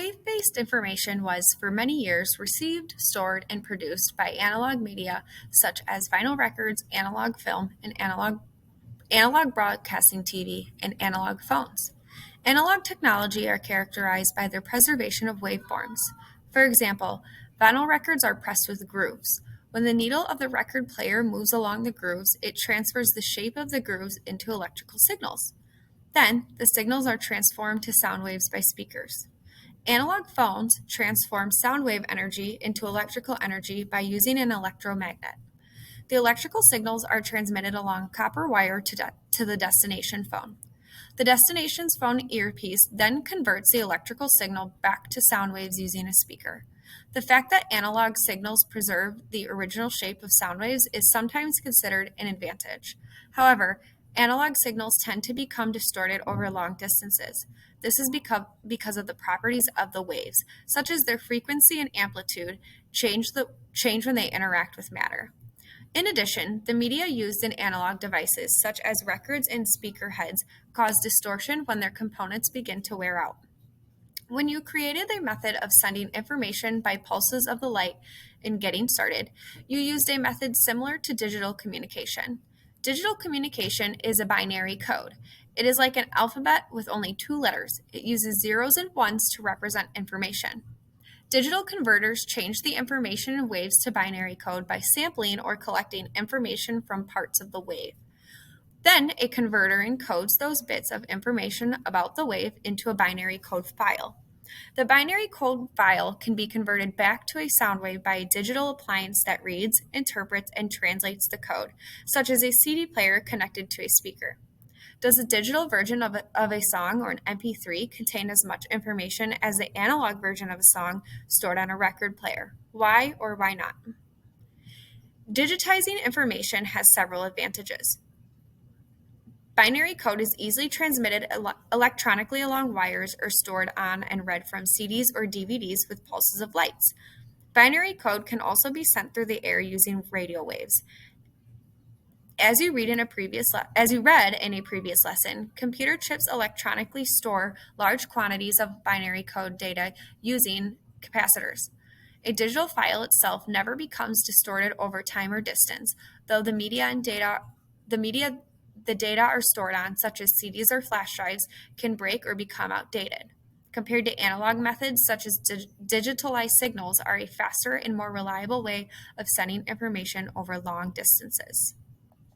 Wave-based information was, for many years, received, stored, and produced by analog media such as vinyl records, analog film, and analog broadcasting TV, and analog phones. Analog technology are characterized by their preservation of waveforms. For example, vinyl records are pressed with grooves. When the needle of the record player moves along the grooves, it transfers the shape of the grooves into electrical signals. Then, the signals are transformed to sound waves by speakers. Analog phones transform sound wave energy into electrical energy by using an electromagnet. The electrical signals are transmitted along copper wire to the destination phone. The destination's phone earpiece then converts the electrical signal back to sound waves using a speaker. The fact that analog signals preserve the original shape of sound waves is sometimes considered an advantage. However, analog signals tend to become distorted over long distances. This is because of the properties of the waves, such as their frequency and amplitude, change when they interact with matter. In addition, the media used in analog devices, such as records and speaker heads, cause distortion when their components begin to wear out. When you created a method of sending information by pulses of the light in getting started, you used a method similar to digital communication. Digital communication is a binary code. It is like an alphabet with only 2 letters. It uses zeros and ones to represent information. Digital converters change the information in waves to binary code by sampling or collecting information from parts of the wave. Then, a converter encodes those bits of information about the wave into a binary code file. The binary code file can be converted back to a sound wave by a digital appliance that reads, interprets, and translates the code, such as a CD player connected to a speaker. Does the digital version of a song or an MP3 contain as much information as the analog version of a song stored on a record player? Why or why not? Digitizing information has several advantages. Binary code is easily transmitted electronically along wires or stored on and read from CDs or DVDs with pulses of lights. Binary code can also be sent through the air using radio waves. As you read in a previous lesson, computer chips electronically store large quantities of binary code data using capacitors. A digital file itself never becomes distorted over time or distance, though the data are stored on, such as CDs or flash drives, can break or become outdated. Compared to analog methods such as digitalized signals are a faster and more reliable way of sending information over long distances.